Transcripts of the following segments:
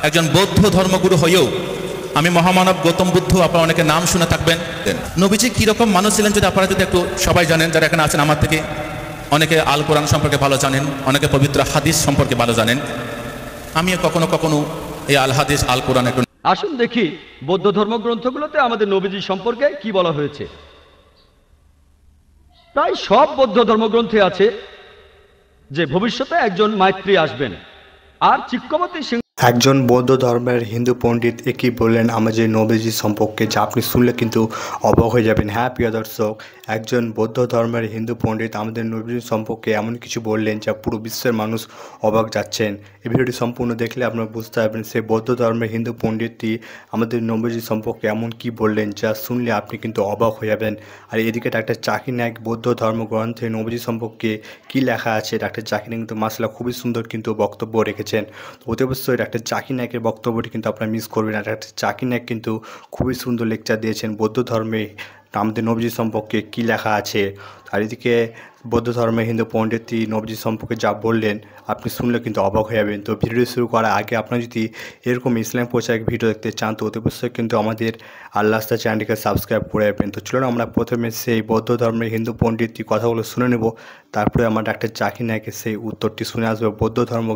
একজন বৌদ্ধ ধর্মগুরু হয়েও আমি মহামানব গৌতম বুদ্ধ, আপনারা অনেকে নাম শুনে থাকবেন। নবীজি কীরকম মানুষ ছিলেন যদি আপনারা একটু সবাই জানেন, যারা এখানে আছেন আমার থেকে অনেকে আল কোরআন সম্পর্কে ভালো জানেন, অনেকে পবিত্র হাদিস সম্পর্কে ভালো জানেন। আমিও কখনো কখনো এই আল হাদিস আল কোরআন একটু। আসুন দেখি বৌদ্ধ ধর্মগ্রন্থগুলোতে আমাদের নবীজি সম্পর্কে কি বলা হয়েছে। প্রায় সব বৌদ্ধ ধর্মগ্রন্থে আছে যে ভবিষ্যতে একজন মাইত্রী আসবেন আর চিক্কবতী সিংহ। একজন বৌদ্ধ ধর্মের হিন্দু পণ্ডিত একই বললেন আমাদের নবীজি সম্পর্কে, যা আপনি শুনলে কিন্তু অবাক হয়ে যাবেন। হ্যাঁ প্রিয় দর্শক, একজন বৌদ্ধ ধর্মের হিন্দু পণ্ডিত আমাদের নবীজি সম্পর্কে এমন কিছু বললেন যা পুরো বিশ্বের মানুষ অবাক যাচ্ছেন। এই ভিডিওটি সম্পূর্ণ দেখলে আপনারা বুঝতে পারবেন সেই বৌদ্ধ ধর্মের হিন্দু পণ্ডিতটি আমাদের নবীজি সম্পর্কে এমন কি বললেন যা শুনলে আপনি কিন্তু অবাক হয়ে যাবেন। আর এদিকে ডাক্তার জাকির নায়েক বৌদ্ধ ধর্মগ্রন্থে নবীজি সম্পর্কে কি লেখা আছে, ডাক্তার জাকির নায়েক কিন্তু মাশাআল্লাহ খুবই সুন্দর কিন্তু বক্তব্য রেখেছেন। তো অতি অবশ্যই ডাক্তার জাকির নায়েকের বক্তব্যটি কিন্তু আপনারা মিস করবেন না। ডাক্তার জাকির নায়েক কিন্তু খুবই সুন্দর লেকচার দিয়েছেন বৌদ্ধ ধর্মে আমাদের নবীজি সম্পর্কে কি লেখা আছে। আর এদিকে বৌদ্ধ ধর্মের হিন্দু পণ্ডিতটি নবীজি সম্পর্কে যা বললেন আপনি শুনলে কিন্তু অবাক হয়ে যাবেন। তো ভিডিও শুরু করার আগে আপনারা যদি এরকম ইসলাম প্রচারের ভিডিও দেখতে চান তো অতি অবশ্যই কিন্তু আমাদের আল্লাহ রাস্তা চ্যানেলটিকে সাবস্ক্রাইব করে রাখবেন। তো চলুন আমরা প্রথমে সেই বৌদ্ধ ধর্মের হিন্দু পণ্ডিতটি কথাগুলো শুনে নেব, তারপরে আমরা ডাক্তার জাকির নায়েকের সেই উত্তরটি শুনে আসবো বৌদ্ধ ধর্ম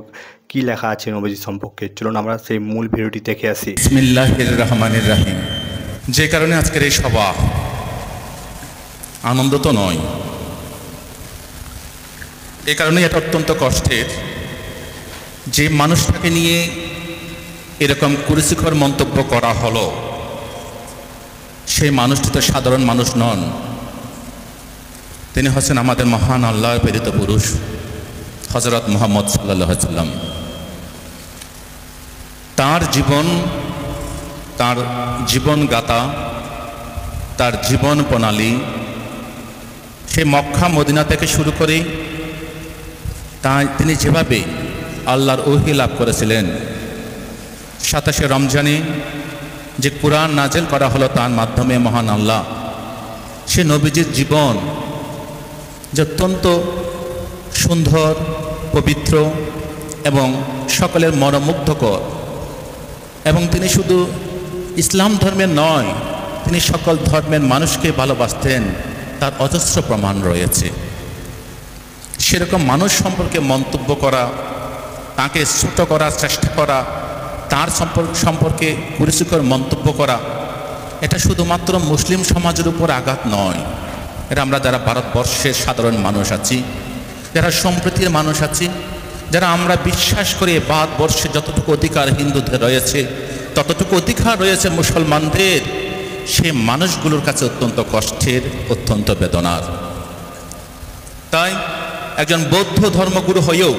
কি লেখা আছে নবীজি সম্পর্কে। চলুন আমরা সেই মূল ভিডিওটি দেখে আসি। বিসমিল্লাহির রহমানির রহিম। যে কারণে আজকের এই সভা আনন্দ তো নয়, এ কারণে এটা অত্যন্ত কষ্টের যে মানুষটাকে নিয়ে এরকম কুরুচিকর মন্তব্য করা হলো, সেই মানুষটি তো সাধারণ মানুষ নন, তিনি হচ্ছেন আমাদের মহান আল্লাহর প্রেরিত পুরুষ হযরত মুহাম্মদ সাল্লাল্লাহু আলাইহি ওয়াসাল্লাম। তার জীবন, তার জীবনগাথা, তার জীবন প্রণালী, সে মক্কা মদিনা থেকে শুরু করে তিনি যেভাবে আল্লাহর ওহী লাভ করেছিলেন, 27শে রমজানে যে কুরআন নাজিল করা হলো তার মাধ্যমে মহান আল্লাহ সে নবীজির জীবন যে অত্যন্ত সুন্দর, পবিত্র এবং সকলের মনোমুগ্ধকর, এবং তিনি শুধু ইসলাম ধর্মের নয়, তিনি সকল ধর্মের মানুষকে ভালোবাসতেন, তার অজস্র প্রমাণ রয়েছে। সেরকম মানুষ সম্পর্কে মন্তব্য করা, তাকে ছোট করার চেষ্টা করা, তার সম্পর্কে কুরুচিকর মন্তব্য করা, এটা শুধুমাত্র মুসলিম সমাজের উপর আঘাত নয়, এটা আমরা যারা ভারতবর্ষের সাধারণ মানুষ আছি, যারা সম্প্রীতির মানুষ আছি, যারা আমরা বিশ্বাস করি ভারতবর্ষে যতটুকু অধিকার হিন্দুদের রয়েছে ততটুকু অধিকার রয়েছে মুসলমানদের, সে মানুষগুলোর কাছে অত্যন্ত কষ্টের, অত্যন্ত বেদনার। তাই একজন বৌদ্ধ ধর্মগুরু হয়েও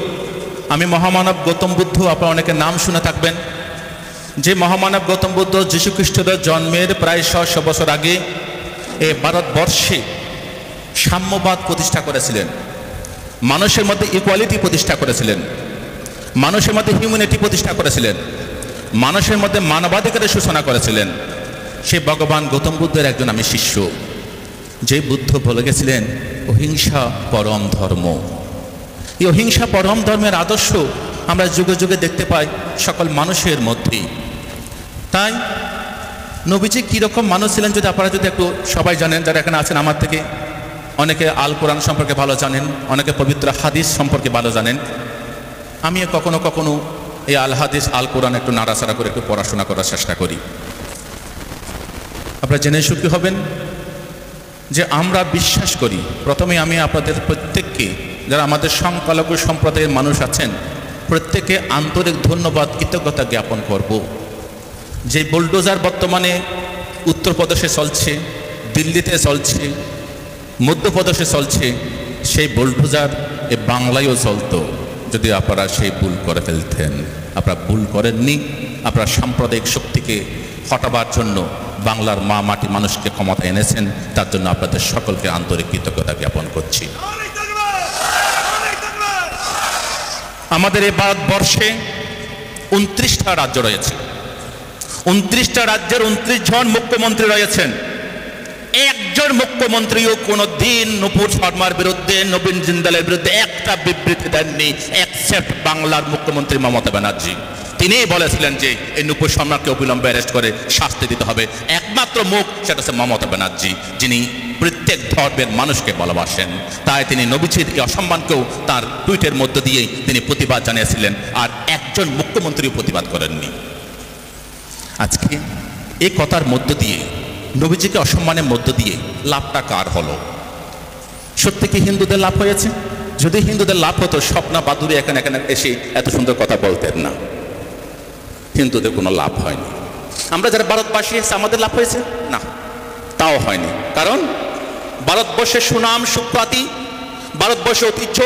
আমি মহামানব গৌতম বুদ্ধ, আপনারা অনেকে নাম শুনে থাকবেন, যে মহামানব গৌতম বুদ্ধ যীশু খ্রিস্টের জন্মের প্রায় 600 বছর আগে এই ভারতবর্ষে সাম্যবাদ প্রতিষ্ঠা করেছিলেন, মানুষের মধ্যে ইকুয়ালিটি প্রতিষ্ঠা করেছিলেন, মানুষের মধ্যে হিউম্যানিটি প্রতিষ্ঠা করেছিলেন, মানুষের মধ্যে মানবাধিকারের সূচনা করেছিলেন। সে ভগবান গৌতম বুদ্ধের একজন আমি শিষ্য, যে বুদ্ধ বলে গেছিলেন অহিংসা পরম ধর্ম। এই অহিংসা পরম ধর্মের আদর্শ আমরা যুগে যুগে দেখতে পাই সকল মানুষের মধ্যেই। তাই নবীজি কীরকম মানুষ ছিলেন যদি আপনারা একটু সবাই জানেন, যারা এখানে আছেন আমার থেকে অনেকে আল কোরআন সম্পর্কে ভালো জানেন, অনেকে পবিত্র হাদিস সম্পর্কে ভালো জানেন। আমিও কখনো কখনো এই আল হাদিস আল কোরআন একটু নাড়াচাড়া করে একটু পড়াশোনা করার চেষ্টা করি। আপনারা জেনে সুখী হবেন যে আমরা বিশ্বাস করি, প্রথমে আমি আপনাদের প্রত্যেককে, যারা আমাদের সংখ্যালঘু সম্প্রদায়ের মানুষ আছেন, প্রত্যেকে আন্তরিক ধন্যবাদ, কৃতজ্ঞতা জ্ঞাপন করব। যে বুলডোজার বর্তমানে উত্তরপ্রদেশে চলছে, দিল্লিতে চলছে, মধ্যপ্রদেশে চলছে, সেই বুলডোজার এ বাংলায়ও চলতো যদি আপনারা সেই ভুল করে ফেলতেন। আপনারা ভুল করেননি, আপনারা সাম্প্রদায়িক শক্তিকে হটাবার জন্য বাংলার মা মাটি মানুষকে ক্ষমতা এনেছেন, তার জন্য আপনাদের সকলকে আন্তরিক কৃতজ্ঞতা জ্ঞাপন করছি। আমাদের এই ভারতবর্ষে 29টা রাজ্য রয়েছে, 29টা রাজ্যের 29 জন মুখ্যমন্ত্রী রয়েছেন। একজন মুখ্যমন্ত্রীও কোনো দিন নূপুর শর্মার বিরুদ্ধে, নবীন জিন্দালের বিরুদ্ধে একটা বিবৃতি দেননি, এক্সেপ্ট বাংলার মুখ্যমন্ত্রী মমতা ব্যানার্জি। তিনিই বলেছিলেন যে এই নূপুর সম্রাটকে অবিলম্বে অ্যারেস্ট করে শাস্তি দিতে হবে। একমাত্র মুখ সেটা হচ্ছে মমতা ব্যানার্জি, যিনি প্রত্যেক ধর্মের মানুষকে ভালোবাসেন। তাই তিনি নবীজির এই অসম্মানকেও তার টুইটের মধ্য দিয়েই তিনি প্রতিবাদ জানিয়েছিলেন, আর একজন মুখ্যমন্ত্রীও প্রতিবাদ করেননি। আজকে এই কথার মধ্য দিয়ে, নবীজিকে অসম্মানের মধ্য দিয়ে লাভটা কার হলো? সত্যি কি হিন্দুদের লাভ হয়েছে? যদি হিন্দুদের লাভ হতো, স্বপ্না বাদুড়ি এখানে এসে এত সুন্দর কথা বলতেন না। হিন্দুদের কোনো লাভ হয়নি। আমরা যারা ভারতবাসী এসে আমাদের লাভ হয়েছে না, তাও হয়নি। কারণ ভারতবর্ষের সুনাম সুখ্যাতি, ভারতবর্ষের ঐতিহ্য,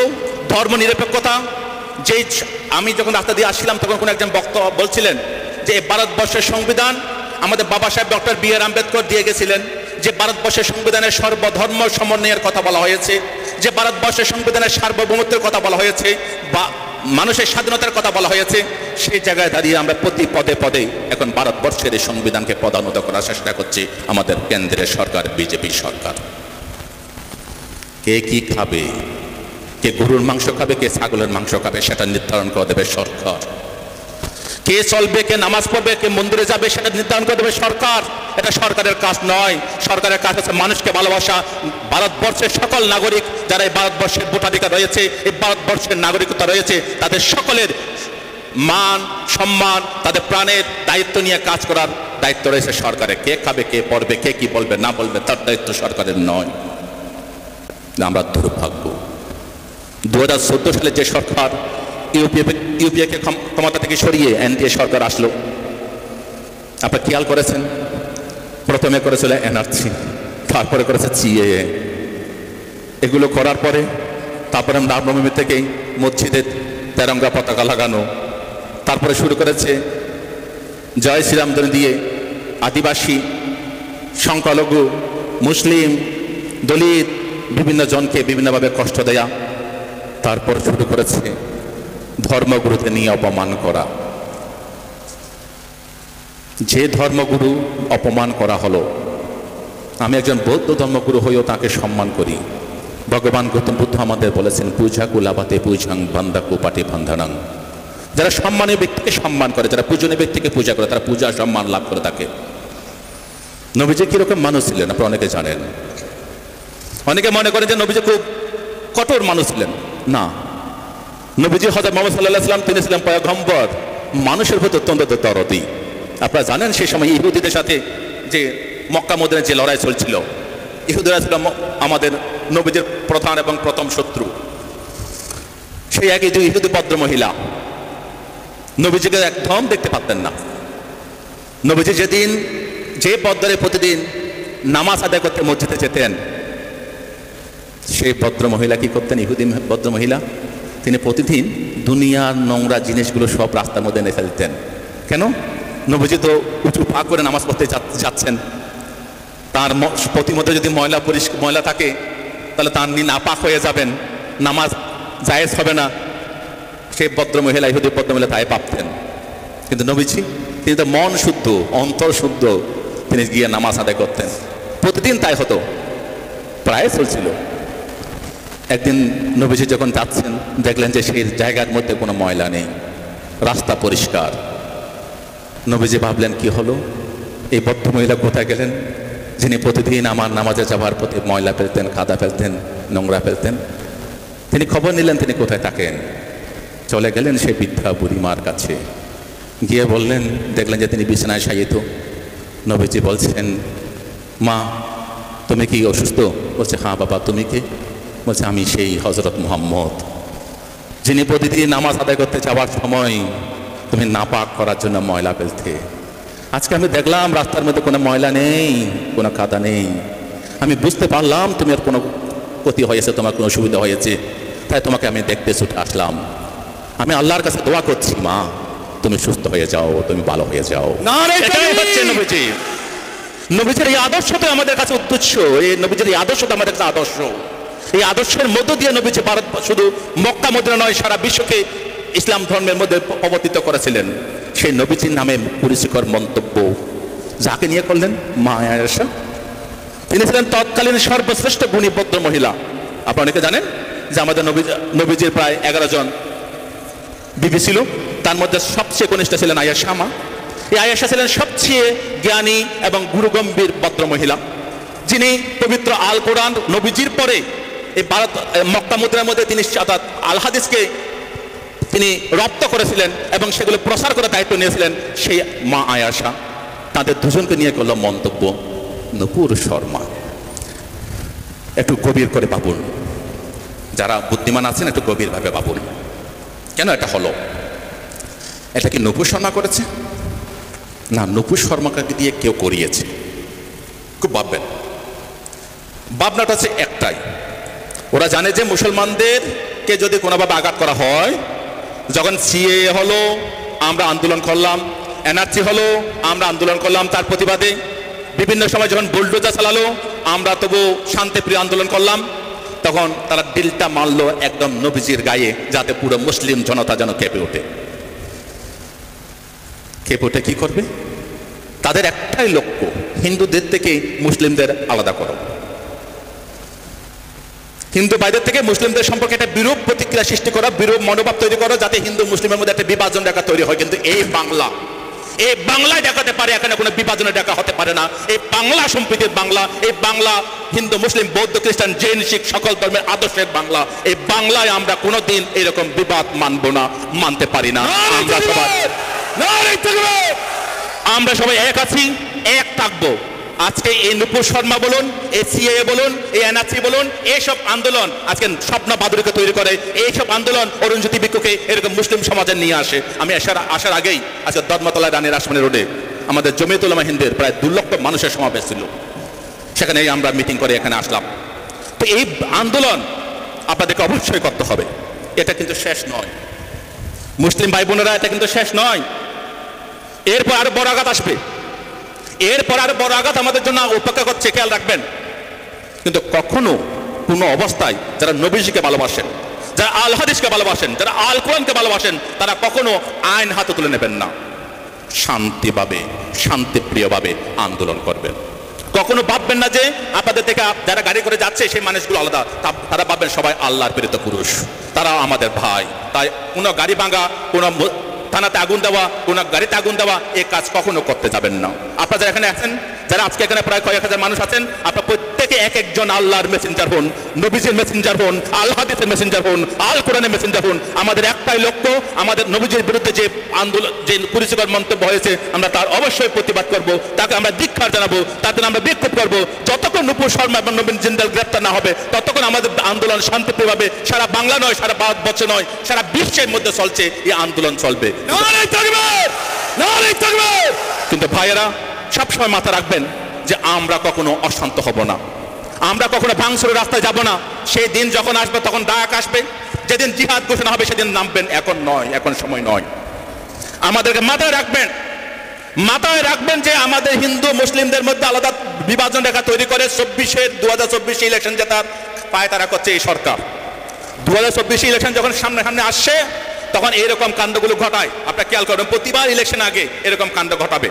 ধর্ম নিরপেক্ষতা, যে আমি যখন রাস্তা দিয়ে আসছিলাম তখন কোনো একজন বক্তা বলছিলেন যে ভারতবর্ষের সংবিধান আমাদের বাবা সাহেব ডক্টর বি.আর. আম্বেদকর দিয়ে গেছিলেন, যে ভারতবর্ষের সংবিধানের সর্বধর্ম সমন্বয়ের কথা বলা হয়েছে, যে ভারতবর্ষের সংবিধানের সার্বভৌমত্বের কথা বলা হয়েছে, বা মানুষের স্বাধীনতার কথা বলা হয়েছে। সেই জায়গায় দাঁড়িয়ে আমরা প্রতি পদে পদে এখন ভারতবর্ষের এই সংবিধানকে পদানত করার চেষ্টা করছি আমাদের কেন্দ্রের সরকার, বিজেপি সরকার। কে কি খাবে, কে গরুর মাংস খাবে, কে ছাগলের মাংস খাবে, সেটা নির্ধারণ করে দেবে সরকার। কে চলবে, কে নামাজ পড়বে, কে মন্দিরে যাবে, সেটা নির্ধারণ করে দেবে সরকার। এটা সরকারের কাজ নয়। সরকারের কাজ হচ্ছে মানুষকে ভালোবাসা। ভারতবর্ষের সকল নাগরিক যারা এই ভারতবর্ষের ভোটাধিকার রয়েছে, এই ভারতবর্ষের নাগরিকতা রয়েছে, তাদের সকলের মান সম্মান, তাদের প্রাণের দায়িত্ব নিয়ে কাজ করার দায়িত্ব রয়েছে সরকারের। কে খাবে, কে পড়বে, কে কি বলবে না বলবে, তার দায়িত্ব সরকারের নয়। আমরা দুর্ভাগ্য, 2014 সালে যে সরকার ইউপিএকে ক্ষমতা থেকে সরিয়ে এনডিএ সরকার আসলো, আপনারা খেয়াল করেছেন? প্রথমে করেছিল এনআরসি, তারপরে করেছে সিএএ। এগুলো করার পরে তারপরে রামনবমী থেকেই মসজিদে তেরঙ্গা পতাকা লাগানো, তারপরে শুরু করেছে জয় শ্রীরাম ধ্বনি দিয়ে আদিবাসী, সংখ্যালঘু, মুসলিম, দলিত বিভিন্ন জনকে বিভিন্নভাবে কষ্ট দেয়া। তারপর শুরু করেছে ধর্মগুরুকে নিয়ে অপমান করা। যে ধর্মগুরু অপমান করা হলো, আমি একজন বৌদ্ধ ধর্মগুরু হয়েও তাকে সম্মান করি। ভগবান গৌতম বুদ্ধ আমাদের বলেছেন, পূজা কুলাবাতে পূজাং বান্দা কুপাটি বান্ধানাং। যারা সম্মানীয় ব্যক্তিকে সম্মান করে, যারা পূজনীয় ব্যক্তিকে পূজা করে, তারা পূজা সম্মান লাভ করে থাকে। নবীজি কিরকম মানুষ ছিলেন আপনারা অনেকে জানেন। অনেকে মনে করেন যে নবীজি খুব কঠোর মানুষ ছিলেন। না, নবীজি হযরত মুহাম্মদ সাল্লাল্লাহু আলাইহি ওয়াসাল্লাম তিনি ছিলেন পয়গম্বর, মানুষের প্রতি অত্যন্ত দরদি। আপনারা জানেন সেই সময় ইহুদিদের সাথে যে মক্কা মদিনায় যে লড়াই চলছিল, ইহুদিরা ছিল আমাদের নবীজির প্রধান এবং প্রথম শত্রু। সেই একই যে ইহুদি ভদ্র মহিলা নবীজিকে একদম দেখতে পারতেন না। নবীজি যেদিন যে পদ্মরে প্রতিদিন নামাজ আদায় করতে মসজিদে যেতেন, সেই ভদ্র মহিলা কি করতেন? ইহুদি ভদ্র মহিলা তিনি প্রতিদিন দুনিয়ার নোংরা জিনিসগুলো সব রাস্তার মধ্যে নেফে দিতেন। কেন? নবীজি তো উঁচু পা করে নামাজ পড়তে যাচ্ছেন, তার প্রতিমধ্যে যদি ময়লা থাকে তাহলে তার নাপাক হয়ে যাবেন, নামাজ জায়েজ হবে না। সেই ভদ্র মহিলা, ইহুদি ভদ্র মহিলা তাই ভাবতেন। কিন্তু নবীজি তিনি তো মন শুদ্ধ, অন্তর শুদ্ধ, তিনি গিয়ে নামাজ আদায় করতেন। প্রতিদিন তাই হতো, প্রায় চলছিল। একদিন নবীজি যখন যাচ্ছেন, দেখলেন যে সেই জায়গার মধ্যে কোনো ময়লা নেই, রাস্তা পরিষ্কার। নবীজি ভাবলেন কি হলো, এই ভদ্র মহিলা কোথায় গেলেন, যিনি প্রতিদিন আমার নামাজে যাওয়ার প্রতি ময়লা ফেলতেন, কাদা ফেলতেন, নোংরা ফেলতেন। তিনি খবর নিলেন তিনি কোথায় থাকেন। চলে গেলেন সেই বৃদ্ধা বুড়িমার কাছে, গিয়ে বললেন, দেখলেন যে তিনি বিছানায় শায়িত। নবীজি বলছেন, মা তুমি কি অসুস্থ? বলছে, হ্যাঁ বাবা, তুমি কে? বলছে, আমি সেই হযরত মুহাম্মদ, যিনি প্রতিদিন নামাজ আদায় করতে যাওয়ার সময় তুমি নাপাক করার জন্য ময়লা ফেলতে। আজকে আমি দেখলাম রাস্তার মধ্যে কোনো ময়লা নেই, কোনো কাদা নেই। আমি বুঝতে পারলাম তুমি আর কোনো ক্ষতি হয়েছে, তোমার কোনো অসুবিধা হয়েছে, তাই তোমাকে আমি দেখতে ছুটে আসলাম। আমি আল্লাহর কাছে দোয়া করছি, মা তুমি সুস্থ হয়ে যাও, তুমি ভালো হয়ে যাও। নবীজির এই আদর্শটা আমাদের কাছে উদ্দেশ্য, এই নবীজির এই আদর্শটা আমাদের কাছে আদর্শ। এই আদর্শের মধ্য দিয়ে নবীজি ভারত শুধু মক্কা মদিনা নয়, সারা বিশ্বকে ইসলাম ধর্মের মধ্যে প্রবর্তিত করেছিলেন। সেই নবীজির নামে কুরুচিকর মন্তব্য যাকে নিয়ে করলেন, মা আয়েশা, তিনি ছিলেন তৎকালীন সর্বশ্রেষ্ঠ গুণী ভদ্র মহিলা। আপনারা অনেকে জানেন যে আমাদের নবীজির প্রায় 11 জন বিবি ছিল, তার তার মধ্যে সবচেয়ে কনিষ্ঠ ছিলেন আয়েশা মা। এই আয়েশা ছিলেন সবচেয়ে জ্ঞানী এবং গুরুগম্ভীর ভদ্র মহিলা, যিনি পবিত্র আল কোরআন নবীজির পরে এই ভারত মক্কা মুদ্রার মধ্যে তিনি আল হাদিসকে তিনি রপ্ত করেছিলেন এবং সেগুলো প্রসার করার দায়িত্ব নিয়েছিলেন সেই মা আয়েশা। তাদের দুজনকে নিয়ে করল মন্তব্য নূপুর শর্মা। একটু গভীর করে ভাবুন, যারা বুদ্ধিমান আছেন একটু গভীরভাবে ভাবুন, কেন এটা হলো? এটা কি নূপুর শর্মা করেছে? না, নূপুর শর্মাকে দিয়ে কেউ করিয়েছে। খুব ভাববেন, ভাবনাটা হচ্ছে একটাই, ওরা জানে যে মুসলমানদেরকে যদি কোনোভাবে আঘাত করা হয়, যখন সিএ হলো আমরা আন্দোলন করলাম, এনআরসি হলো আমরা আন্দোলন করলাম, তার প্রতিবাদে বিভিন্ন সময় যখন বুলডোজার চালালো আমরা তবু শান্তিপ্রিয় আন্দোলন করলাম, তখন তারা দিলটা মারলো একদম নবীজির গায়ে, যাতে পুরো মুসলিম জনতা যেন কেঁপে ওঠে। কেঁপে ওঠে কি করবে? তাদের একটাই লক্ষ্য, হিন্দুদের থেকে মুসলিমদের আলাদা করো, হিন্দু ভাইদের থেকে মুসলিমদের সম্পর্কে একটা বিরূপ প্রতিক্রিয়া সৃষ্টি করা, বিরূপ মনোভাব তৈরি করো, যাতে হিন্দু মুসলিমের মধ্যে একটা বিভাজন রেখা তৈরি হয়। কিন্তু এই বাংলায় দেখাতে পারে, এখানে কোনো বিভাজনের রেখা হতে পারে না। এই বাংলা সম্প্রীতির বাংলা, এই বাংলা হিন্দু মুসলিম বৌদ্ধ খ্রিস্টান জৈন শিখ সকল ধর্মের আদর্শের বাংলা। এই বাংলায় আমরা কোনোদিন এরকম বিবাদ মানবো না, মানতে পারি না। আমরা সবাই এক আছি, এক থাকবো। আজকে এই নূপুর শর্মা বলুন, এই সিএএ বলুন, এই এনআরসি বলুন, এইসব আন্দোলন আজকে স্বপ্ন বাদুরীকে তৈরি করে, এইসব আন্দোলন অরুণজ্যোতি ভিক্ষুকে এরকম মুসলিম সমাজে নিয়ে আসে। আমি আসার আগেই আজকে ধর্মতলা রানীর আসমনি রোডে আমাদের জমিয়তুল উলামা হিন্দের প্রায় 2 লক্ষ মানুষের সমাবেশ ছিল, সেখানে আমরা মিটিং করে এখানে আসলাম। তো এই আন্দোলন আপনাদেরকে অবশ্যই করতে হবে, এটা কিন্তু শেষ নয় মুসলিম ভাই বোনেরা, এটা কিন্তু শেষ নয়। এরপর আরো বড় আঘাত আসবে, এরপর আরো বড় আঘাত আমাদের জন্য অপেক্ষা করছে, খেয়াল রাখবেন। কিন্তু কখনো কোনো অবস্থায় যারা নবীজিকে ভালোবাসেন, যারা আল হাদিসকে ভালোবাসেন, যারা আল কোরআনকে ভালোবাসেন, তারা কখনো আইন হাতে তুলে নেবেন না, শান্তিভাবে শান্তিপ্রিয়ভাবে আন্দোলন করবেন। কখনো ভাববেন না যে আপনাদের থেকে যারা গাড়ি করে যাচ্ছে সেই মানুষগুলো আলাদা, তারা ভাববেন সবাই আল্লাহর প্রেরিত পুরুষ, তারা আমাদের ভাই। তাই কোনো গাড়ি ভাঙা, কোনো থানাতে আগুন দেওয়া, কোনো গাড়িতে আগুন দেওয়া, এই কাজ কখনো করতে যাবেন না। আপনারা যারা এখানে আছেন, যারা আজকে এখানে প্রায় কয়েক হাজার মানুষ আছেন, আপনারা প্রত্যেকে এক একজন আল্লাহর মেসেঞ্জার হন, নবীজির মেসেঞ্জার হন, আল হাদিসের মেসেঞ্জার হন, আল কোরআনের মেসেঞ্জার হন। আমাদের একটাই লক্ষ্য, আমাদের নবীজির বিরুদ্ধে যে আন্দোলন, যে কুরুচিকর মন্তব্য হয়েছে, আমরা তার অবশ্যই প্রতিবাদ করব, তাকে আমরা ধিক্কার জানাবো, তাতে আমরা বিক্ষোভ করবো। যতক্ষণ নূপুর শর্মা এবং নবীন জিন্দাল গ্রেপ্তার না হবে, ততক্ষণ আমাদের আন্দোলন শান্তিপ্রিয়ভাবে সারা বাংলা নয়, সারা ভারতবর্ষে নয়, সারা বিশ্বের মধ্যে চলছে, এই আন্দোলন চলবে। কিন্তু ভাইয়েরা সবসময় মাথা রাখবেন যে আমরা কখনো অশান্ত হব না, আমরা কখনো ভাঙচুরের রাস্তায় যাব না। সেই দিন যখন আসবে তখন ডাক আসবে, যেদিন জিহাদ ঘোষণা হবে সেদিন নামবেন, এখন নয়, এখন সময় নয়। আমাদেরকে মাথায় রাখবেন যে আমাদের হিন্দু মুসলিমদের মধ্যে আলাদা বিভাজন রেখা তৈরি করে 2024 ইলেকশন জেতার পায়তারা করছে এই সরকার। 2024 ইলেকশন যখন সামনে আসছে, তখন এরকম কাণ্ডগুলো ঘটায়। আপনারা খেয়াল করবেন, প্রতিবার ইলেকশন আগে এরকম কাণ্ড ঘটাবে,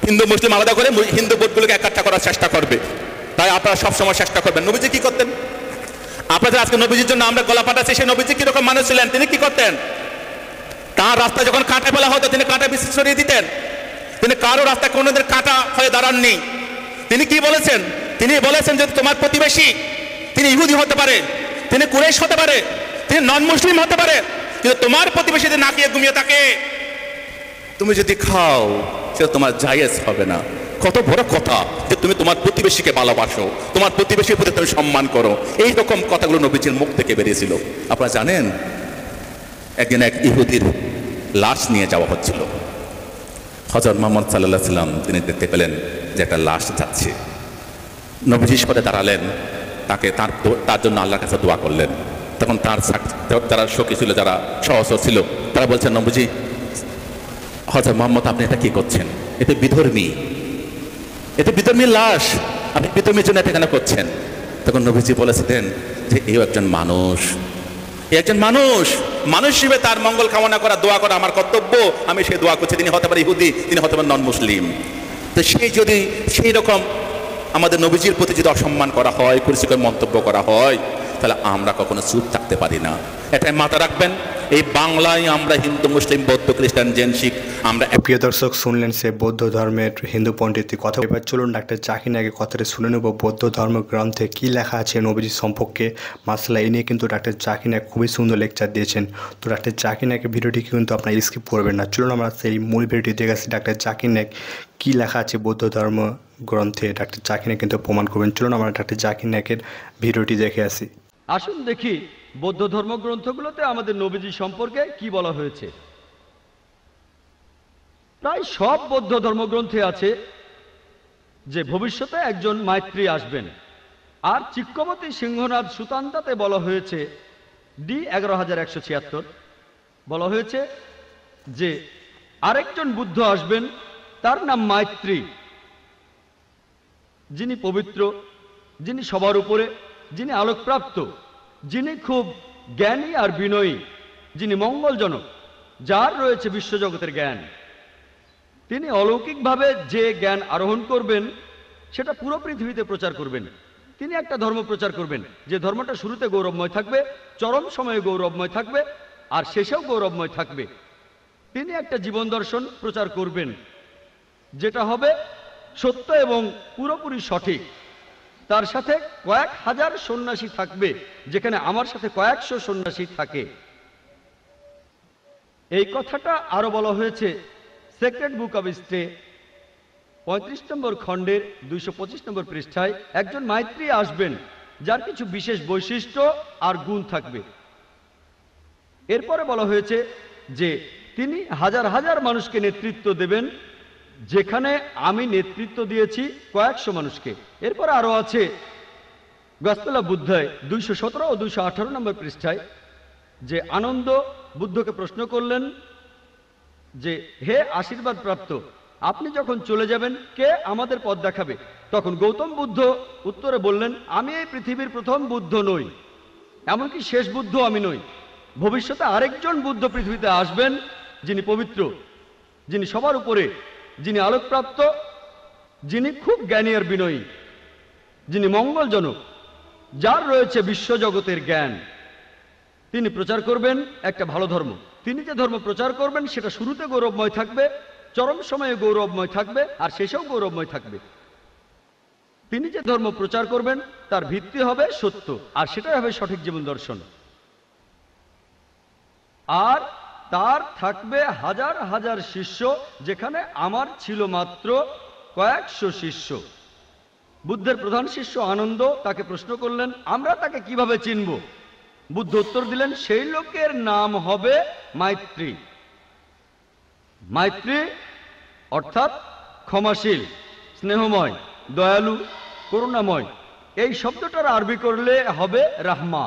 হিন্দু মুসলিম আলাদা করে হিন্দু ভোটগুলোকে একাট্টা করার চেষ্টা করবে। তাই আপনারা সবসময় চেষ্টা করবেন। নবীজি কি করতেন? আপনাদের আজকে নবীজির জন্য আমরা গলা ফাটাচ্ছি, সেই নবীজি কিরকম মানুষ ছিলেন, তিনি কি করতেন? তার রাস্তায় যখন কাঁটা ফেলা হতো, তিনি কাঁটা বিশেষ সরিয়ে দিতেন। তিনি কারো রাস্তায় কোনোদিন কাঁটা হয়ে দাঁড়াননি। তিনি কি বলেছেন? তিনি বলেছেন যে তোমার প্রতিবেশী, তিনি ইহুদি হতে পারে, তিনি কুরাইশ হতে পারে, তিনি নন মুসলিম হতে পারে, কিন্তু তোমার প্রতিবেশী যদি না খেয়ে ঘুমিয়ে থাকে, তুমি যদি খাও, সেটা তোমার জায়েজ হবে না। কত বড় কথা যে তুমি তোমার প্রতিবেশীকে ভালোবাসো, তোমার প্রতিবেশীর প্রতি তুমি সম্মান করো। এইরকম কথাগুলো নবীজির মুখ থেকে বেরিয়েছিল। আপনারা জানেন, একদিন এক ইহুদির লাশ নিয়ে যাওয়া হচ্ছিল। হযরত মুহাম্মদ সাল্লাল্লাহু আলাইহি সাল্লাম তিনি দেখতে পেলেন যে একটা লাশ যাচ্ছে। নবীজি সরে দাঁড়ালেন, তাকে তার জন্য আল্লাহর কাছে দোয়া করলেন। তখন তার যারা সখী ছিল, যারা সহস্র ছিল, তারা বলছেন, নবীজি, হযরত মুহাম্মদ আপনি এটা কি করছেন? এটা বিধর্মী, এটা বিধর্মী লাশ, আপনি বিধর্মীর জন্য এটা কেন করছেন? তখন নবীজি বলেছিলেন যে এও একজন মানুষ, একজন মানুষ হিসেবে তার মঙ্গল কামনা করা, দোয়া করা আমার কর্তব্য, আমি সেই দোয়া করছি। তিনি হতে পারে ইহুদি, তিনি হতে পারে নন মুসলিম। তো সেই রকম আমাদের নবীজির প্রতি যদি অসম্মান করা হয়, কুরুচিকর মন্তব্য করা হয়, তাহলে আমরা কখনো চুপ থাকতে পারি না। এটাই মাথা রাখবেন। এই বাংলায় আমরা হিন্দু মুসলিম বৌদ্ধ খ্রিস্টান জৈন শিখ আমরা প্রিয় দর্শক, শুনলেন সে বৌদ্ধ ধর্মের হিন্দু পণ্ডিতের কথা। এবার চলুন ডাক্তার জাকির নায়েকের কথাটা শুনে নেব বৌদ্ধ ধর্মগ্রন্থে কী লেখা আছে নবীজি সম্পর্কে। মাসালা এই নিয়ে কিন্তু ডাক্তার জাকির নায়েক খুবই সুন্দর লেকচার দিয়েছেন। তো ডাক্তার জাকির নায়েকের ভিডিওটি কিন্তু আপনারা স্কিপ করবেন না। চলুন আমরা সেই মূল ভিডিওটি দেখে আসি ডাক্তার জাকির নায়েক কী লেখা আছে বৌদ্ধ ধর্ম গ্রন্থে। ডাক্তার জাকির নায়েক কিন্তু প্রমাণ করবেন। চলুন আমরা ডাক্তার জাকির নায়েকের ভিডিওটি দেখে আসি। আসুন দেখি বৌদ্ধ ধর্মগ্রন্থগুলোতে আমাদের নবীজি সম্পর্কে কি বলা হয়েছে। প্রায় সব বৌদ্ধ ধর্মগ্রন্থে আছে যে ভবিষ্যতে একজন মাইত্রী আসবেন। আর চিক্কবতী সিংহনাথ সুতান্তাতে বলা হয়েছে ডি 1176 বলা হয়েছে যে আরেকজন বুদ্ধ আসবেন, তার নাম মাইত্রী, যিনি পবিত্র, যিনি সবার উপরে, যিনি আলোকপ্রাপ্ত, যিনি খুব জ্ঞানী আর বিনয়ী, যিনি মঙ্গলজনক, যার রয়েছে বিশ্বজগতের জ্ঞান। তিনি অলৌকিকভাবে যে জ্ঞান আরোহণ করবেন সেটা পুরো পৃথিবীতে প্রচার করবেন। তিনি একটা ধর্ম প্রচার করবেন যে ধর্মটা শুরুতে গৌরবময় থাকবে, চরম সময়ে গৌরবময় থাকবে, আর শেষেও গৌরবময় থাকবে। তিনি একটা জীবন দর্শন প্রচার করবেন যেটা হবে সত্য এবং পুরোপুরি সঠিক। তার সাথে কয়েক হাজার সন্ন্যাসী থাকবে, যেখানে আমার সাথে কয়েকশো সন্ন্যাসী থাকে। এই কথাটা আরো বলা হয়েছে সেক্রেড বুক অব স্টে 35 নম্বর খণ্ডের 225 নম্বর পৃষ্ঠায়। একজন মাইত্রী আসবেন যার কিছু বিশেষ বৈশিষ্ট্য আর গুণ থাকবে। এরপরে বলা হয়েছে যে তিনি হাজার হাজার মানুষকে নেতৃত্ব দেবেন, যেখানে আমি নেতৃত্ব দিয়েছি কয়েকশো মানুষকে। এরপর আরো আছে গসপেল অফ বুদ্ধায় 217 ও 218 নম্বর পৃষ্ঠায় যে আনন্দ বুদ্ধকে প্রশ্ন করলেন যে হে আশীর্বাদ প্রাপ্ত, আপনি যখন চলে যাবেন কে আমাদের পথ দেখাবে? তখন গৌতম বুদ্ধ উত্তরে বললেন, আমি এই পৃথিবীর প্রথম বুদ্ধ নই, এমনকি শেষ বুদ্ধ আমি নই। ভবিষ্যতে আরেকজন বুদ্ধ পৃথিবীতে আসবেন, যিনি পবিত্র, যিনি সবার উপরে, যিনি আলোকপ্রাপ্ত, যিনি খুব জ্ঞানী আর বিনয়ী, যিনি মঙ্গলজনক, যার রয়েছে বিশ্বজগতের জ্ঞান। তিনি প্রচার করবেন একটা ভালো ধর্ম। তিনি যে ধর্ম প্রচার করবেন সেটা শুরুতে গৌরবময় থাকবে, চরম সময়ে গৌরবময় থাকবে, আর শেষেও গৌরবময় থাকবে। তিনি যে ধর্ম প্রচার করবেন তার ভিত্তি হবে সত্য, আর সেটাই হবে সঠিক জীবন দর্শন। আর তার থাকবে হাজার হাজার শিষ্য, যেখানে আমার ছিল মাত্র কয়েকশো শিষ্য। বুদ্ধের প্রধান শিষ্য আনন্দ তাকে প্রশ্ন করলেন, আমরা তাকে কিভাবে চিনব? বুদ্ধ উত্তর দিলেন, সেই লোকের নাম হবে মাইত্রী। মাইত্রী অর্থাৎ ক্ষমাশীল, স্নেহময়, দয়ালু, করুণাময়। এই শব্দটার আরবি করলে হবে রাহমা।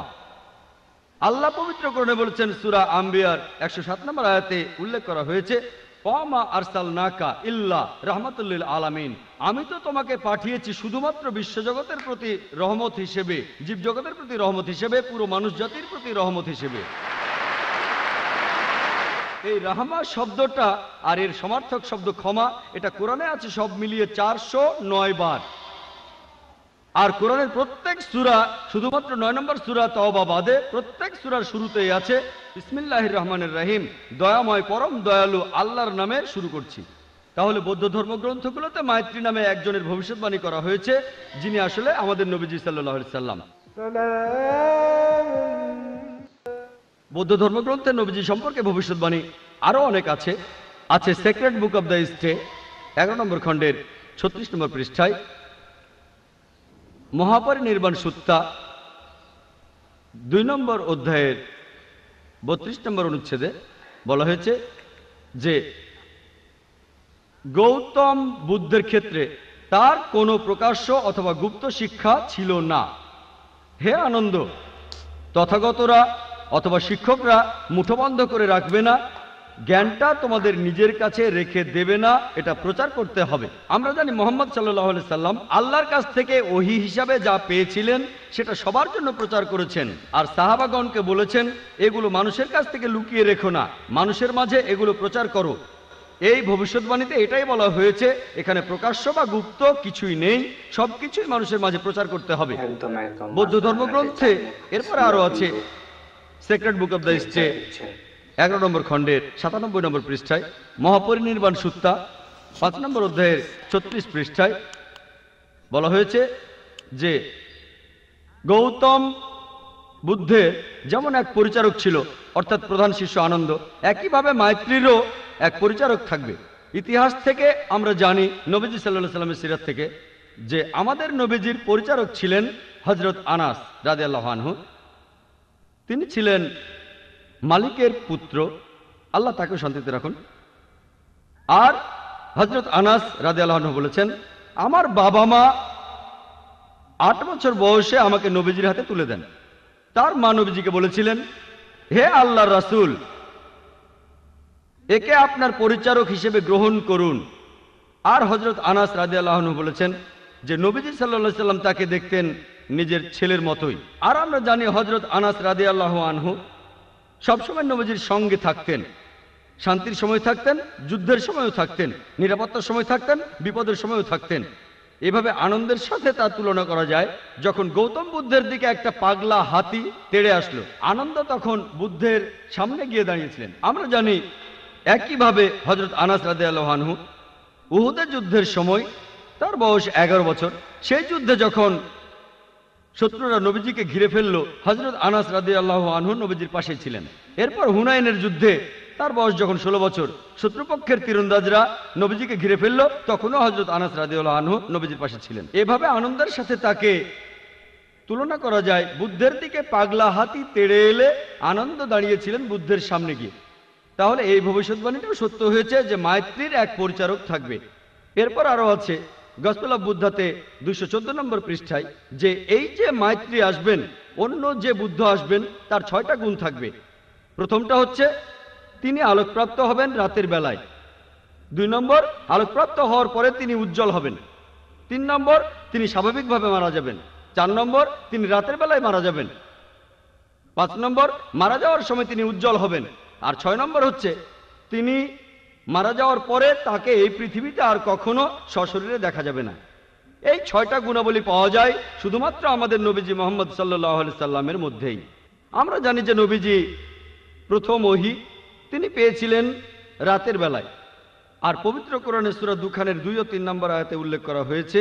আল্লাহ পবিত্র করণে বলেছেন সূরা আম্বিয়ার 107 নম্বর আয়াতে উল্লেখ করা হয়েছে, ওয়ামা আরসালনাকা ইল্লা রাহমাতুল লিল আলামিন। আমি তো তোমাকে পাঠিয়েছি শুধুমাত্র বিশ্বজগতের প্রতি রহমত হিসেবে, জীবজগতের প্রতি রহমত হিসেবে, পুরো মানুষ জাতির প্রতি রহমত হিসেবে। এই রাহমা শব্দটা আর এর সমার্থক শব্দ ক্ষমা, এটা কোরআনে আছে সব মিলিয়ে 409 বার। আর কোরআনের প্রত্যেক সূরা, শুধুমাত্র 9 নম্বর সূরা তওবা বাদে প্রত্যেক সূরার শুরুতেই আছে বিসমিল্লাহির রহমানির রহিম, দয়াময় পরম দয়ালু আল্লাহর নামে শুরু করছি। তাহলে বৌদ্ধ ধর্মগ্রন্থগুলোতে মাইত্রী নামে একজনের ভবিষ্যৎবাণী করা হয়েছে, যিনি আসলে আমাদের নবীজি সাল্লাল্লাহু আলাইহি সাল্লাম। বৌদ্ধ ধর্মগ্রন্থে নবীজি সম্পর্কে ভবিষ্যৎবাণী আরো অনেক আছে। আছে sacred book of the stay 11 নম্বর খণ্ডের 36 নম্বর পৃষ্ঠায়, মহাপরিনির্বাণ সুত্তা 2 নম্বর অধ্যায়ের 32 নম্বর অনুচ্ছেদে বলা হয়েছে যে গৌতম বুদ্ধের ক্ষেত্রে তার কোনো প্রকাশ্য অথবা গুপ্ত শিক্ষা ছিল না। হে আনন্দ, তথাগতরা অথবা শিক্ষকরা মুঠোবন্ধ করে রাখবে না, জ্ঞানটা তোমাদের নিজের কাছে রেখে দেবে না, এটা প্রচার করতে হবে। আমরা জানি মুহাম্মদ সাল্লাল্লাহু আলাইহি সাল্লাম আল্লাহর কাছ থেকে ওহী হিসাবে যা পেয়েছিলেন সেটা সবার জন্য প্রচার করেছেন। আর সাহাবাগণকে বলেছেন, এগুলো মানুষের কাছ থেকে লুকিয়ে রেখো না, মানুষের মাঝে এগুলো প্রচার করো। এই ভবিষ্যৎবাণীতে এটাই বলা হয়েছে, এখানে প্রকাশ্য বা গুপ্ত কিছুই নেই, সবকিছুই মানুষের মাঝে প্রচার করতে হবে। বৌদ্ধ ধর্মগ্রন্থে এরপরে আরো আছে sacred book of the stay 11 নম্বর খণ্ডের 97 নম্বর পৃষ্ঠায়, মহাপরিনির্বাণ সুত্তা 5 নম্বর অধ্যায়ের 36 পৃষ্ঠায় বলা হয়েছে যে গৌতম বুদ্ধের যেমন এক পরিচারক ছিল, অর্থাৎ প্রধান শিষ্য আনন্দ, একইভাবে মাইত্রীরও এক পরিচারক থাকবে। ইতিহাস থেকে আমরা জানি, নবীজি সাল্লাল্লাহু আলাইহি সাল্লামের সিরাত থেকে, যে আমাদের নবীজির পরিচারক ছিলেন হযরত আনাস রাদিয়াল্লাহু আনহু। তিনি ছিলেন মালিকের পুত্র, আল্লাহ তাকে শান্তিতে রাখুন। আর হযরত আনাস রাদিয়াল্লাহু আনহু বলেছেন, আমার বাবা মা 8 বছর বয়সে আমাকে নবীজির হাতে তুলে দেন। তার মা নবীজিকে বলেছিলেন, হে আল্লাহর রাসূল, একে আপনার পরিচারক হিসেবে গ্রহণ করুন। আর হযরত আনাস রাদিয়াল্লাহু আনহু বলেছেন যে নবীজি সাল্লাল্লাহু আলাইহি সাল্লাম তাকে দেখতেন নিজের ছেলের মতোই। আর আমরা জানি হযরত আনাস রাদিয়াল্লাহু আনহু সবসময় নবীজির সঙ্গে থাকতেন, শান্তির সময় থাকতেন, যুদ্ধের সময়ও থাকতেন, নিরাপত্তার সময় থাকতেন, বিপদের সময়ও থাকতেন। এভাবে আনন্দের সাথে তার তুলনা করা যায়। যখন গৌতম বুদ্ধের দিকে একটা পাগলা হাতি তেড়ে আসলো, আনন্দ তখন বুদ্ধের সামনে গিয়ে দাঁড়িয়েছিলেন। আমরা জানি একইভাবে হযরত আনাস রাদিয়াল্লাহু আনহু উহুদের যুদ্ধের সময়, তার বয়স 11 বছর, সেই যুদ্ধে যখন শত্রুরা নবীজিকে ঘিরে ফেললো, হযরত আনাস রাদিয়াল্লাহু আনহু নবীজির পাশে ছিলেন। এরপর হুনাইনের যুদ্ধে তার বয়স যখন 16 বছর, শত্রুপক্ষের তীরন্দাজরা নবীজিকে ঘিরে ফেললো, তখনও হযরত আনাস রাদিয়াল্লাহু আনহু নবীজির পাশে ছিলেন। এভাবে আনন্দের সাথে তাকে তুলনা করা যায়। বুদ্ধের দিকে পাগলা হাতি তেড়ে এলে আনন্দ দাঁড়িয়েছিলেন বুদ্ধের সামনে গিয়ে। তাহলে এই ভবিষ্যৎবাণীটাও সত্য হয়েছে যে মাইত্রীর এক পরিচারক থাকবে। এরপর আরো আছে গসপেল অফ বুদ্ধাতে 214 নম্বর পৃষ্ঠায়, যে এই যে মাইত্রী আসবেন, অন্য যে বুদ্ধ আসবেন, তার 6টা গুণ থাকবে। প্রথমটা হচ্ছে তিনি আলোকপ্রাপ্ত হবেন রাতের বেলায়। 2 নম্বর, আলোকপ্রাপ্ত হওয়ার পরে তিনি উজ্জ্বল হবেন। 3 নম্বর, তিনি স্বাভাবিকভাবে মারা যাবেন। 4 নম্বর, তিনি রাতের বেলায় মারা যাবেন। 5 নম্বর, মারা যাওয়ার সময় তিনি উজ্জ্বল হবেন। আর 6 নম্বর হচ্ছে তিনি মারা যাওয়ার পরে তাকে এই পৃথিবীতে আর কখনো সশরীরে দেখা যাবে না। এই 6টা গুণাবলী পাওয়া যায় শুধুমাত্র আমাদের নবীজি মুহাম্মদ সাল্লাল্লাহু আলাইহি সাল্লামের মধ্যেই। আমরা জানি যে নবীজি প্রথম ওহী তিনি পেয়েছিলেন রাতের বেলায়। আর পবিত্র কোরআনে সূরা দুখানের 2 ও 3 নম্বর আয়াতে উল্লেখ করা হয়েছে।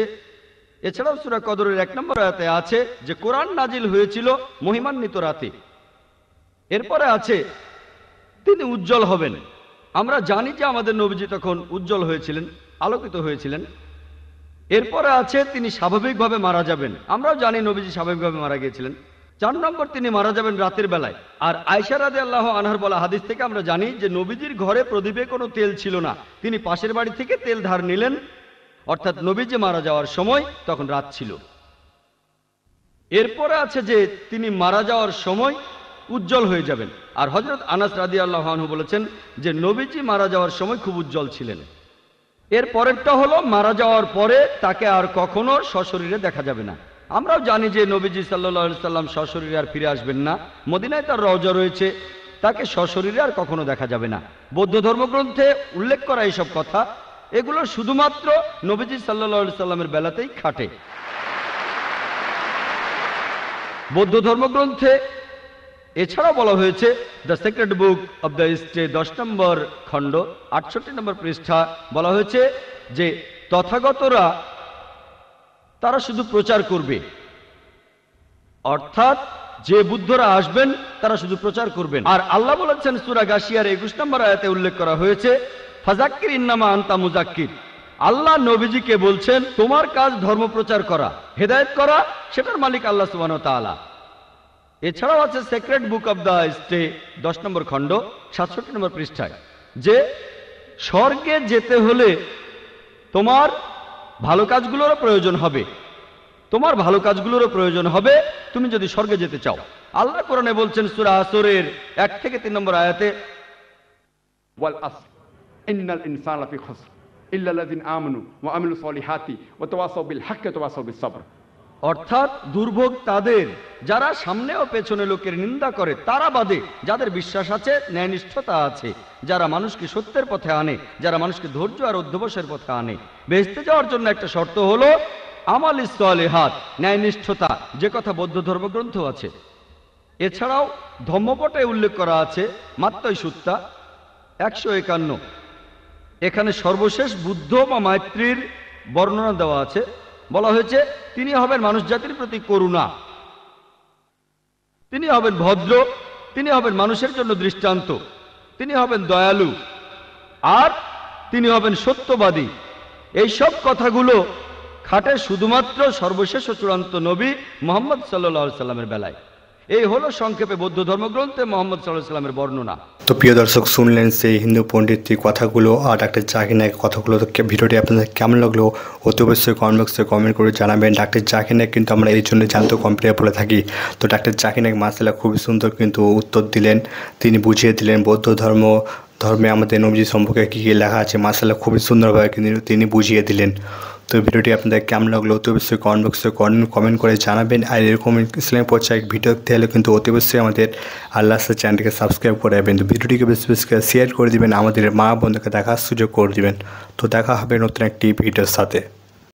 এছাড়াও সূরা কদরের 1 নম্বর আয়াতে আছে যে কোরআন নাজিল হয়েছিল মহিমান্বিত রাতে। এরপরে আছে তিনি উজ্জ্বল হবেন। আমরা জানি যে আমাদের নবীজি তখন উজ্জ্বল হয়েছিলেন, আলোকিত হয়েছিলেন। এরপরে আছে তিনি স্বাভাবিকভাবে মারা যাবেন। আমরাও জানি নবীজি স্বাভাবিকভাবে মারা গিয়েছিলেন। 4 নম্বর, তিনি মারা যাবেন রাতের বেলায়। আর আয়েশা রাদিয়াল্লাহু আনহার বলা হাদিস থেকে আমরা জানি যে নবীজির ঘরে প্রদীপে কোনো তেল ছিল না, তিনি পাশের বাড়ি থেকে তেল ধার নিলেন। অর্থাৎ নবীজি মারা যাওয়ার সময় তখন রাত ছিল। এরপরে আছে যে তিনি মারা যাওয়ার সময় উজ্জ্বল হয়ে যাবেন। আর হযরত আনাস রাদিয়াল্লাহু আনহু বলেছেন যে নবীজি মারা যাওয়ার সময় খুব উজ্জ্বল ছিলেন। এর পরেরটা হলো মারা যাওয়ার পরে তাকে আর কখনো সশরীরে দেখা যাবে না। আমরাও জানি যে নবীজি সাল্লাল্লাহু আলাইহি সাল্লাম সশরীরে আর ফিরে আসবেন না। মদিনায় তার রওজা রয়েছে, তাকে সশরীরে আর কখনো দেখা যাবে না। বৌদ্ধ ধর্মগ্রন্থে উল্লেখ করা এইসব কথা, এগুলো শুধুমাত্র নবীজি সাল্লাল্লাহু আলাইহি সাল্লামের বেলাতেই খাটে। বৌদ্ধ ধর্মগ্রন্থে এছাড়াও বলা হয়েছে, the sacred book of the stay 10 নম্বর খণ্ড 68 নম্বর পৃষ্ঠা বলা হয়েছে যে তথাগতরা তারা শুধু প্রচার করবে। অর্থাৎ যে বুদ্ধরা আসবেন তারা শুধু প্রচার করবেন। আর আল্লাহ বলেছেন সূরা গাশিয়ার 21 নম্বর আয়াতে উল্লেখ করা হয়েছে, ফাযাক্কির ইন্নামা আনতা মুযাক্কির। আল্লাহ নবীজিকে বলছেন তোমার কাজ ধর্ম প্রচার করা, হেদায়েত করা, সেটার মালিক আল্লাহ সুবহানাহু ওয়া তাআলা। এছাড়াও আছে sacred book of the stay 10 নম্বর খণ্ড 67 নম্বর পৃষ্ঠায়, যে স্বর্গে যেতে হলে তোমার ভালো কাজগুলোরও প্রয়োজন হবে, তোমার ভালো কাজগুলোরও প্রয়োজন হবে তুমি যদি স্বর্গে যেতে চাও। আল্লাহ কোরআনে বলছেন সূরা আসরের 1 থেকে 3 নম্বর আয়াতে, ওয়াল আসর ইন্নাল ইনসানা লাফি খুসর ইল্লা আল্লাযিনা আমানু ওয়া আমিলুস সলিহাতি ওয়া তাওয়াসাউ বিল হাক্কি ওয়া তাওয়াসাউ বিস সবর। অর্থাৎ দুর্ভোগ তাদের যারা সামনে ও পেছনে লোকের নিন্দা করে, তারা বাদে যাদের বিশ্বাস আছে, ন্যায়নিষ্ঠতা আছে, যারা মানুষকে সত্যের পথে আনে, যারা মানুষকে ধৈর্য আর অধ্যবসায়ের পথে আনে। বেহেশতে যাওয়ার জন্য একটা শর্ত হলো আমালিস সলিহাত, ন্যায়নিষ্ঠতা, যে কথা বৌদ্ধ ধর্মগ্রন্থ আছে। এছাড়াও ধম্মপটে উল্লেখ করা আছে মাত্তই সুত্তা 151। এখানে সর্বশেষ বুদ্ধ বা মাতৃর বর্ণনা দেওয়া আছে। বলা হয়েছে তিনি হবেন মানুষ জাতির প্রতি করুণা, তিনি হবেন ভদ্র, তিনি হবেন মানুষের জন্য দৃষ্টান্ত, তিনি হবেন দয়ালু, আর তিনি হবেন সত্যবাদী। এই সব কথাগুলো খাটে শুধুমাত্র সর্বশেষ ও চূড়ান্ত নবী মুহাম্মদ সাল্লাল্লাহু আলাইহি সাল্লামের বেলায়। এই হলো সংক্ষেপে বৌদ্ধ ধর্মগ্রন্থে মুহাম্মদ সাল্লাল্লাহু আলাইহি সাল্লামের বর্ণনা। তো প্রিয় দর্শক, শুনলেন সেই হিন্দু পণ্ডিতের কথাগুলো আর ডাক্তার জাকির নায়েকের কথাগুলো। তো ভিডিওটি আপনাদের কেমন লাগলো অতি অবশ্যই কমেন্ট বক্সে কমেন্ট করে জানাবেন। ডাক্তার জাকির নায়েক কিন্তু আমরা এই জন্য জানতে কম্পিউটার বলে থাকি। তো ডাক্তার জাকির নায়েক মাশাআল্লাহ খুবই সুন্দর কিন্তু উত্তর দিলেন, তিনি বুঝিয়ে দিলেন বৌদ্ধ ধর্মে আমাদের নবীজি সম্পর্কে কী কী লেখা আছে। মাশাআল্লাহ খুবই সুন্দরভাবে কিন্তু তিনি বুঝিয়ে দিলেন। তো ভিডিওটি আপনাদের কেমন লাগলো অতি অবশ্যই কমেন্ট বক্সে কমেন্ট করে জানাবেন। আর এরকম ইসলামিক পর্যায়ে ভিডিও দেখতে হলে কিন্তু অতি অবশ্যই আমাদের আল্লাহর চ্যানেলটিকে সাবস্ক্রাইব করে দেবেন। তো ভিডিওটিকে বেশি বেশি করে শেয়ার করে দিবেন, আমাদের মা বন্ধুকে দেখার সুযোগ করে দিবেন। তো দেখা হবে নতুন একটি ভিডিওর সাথে।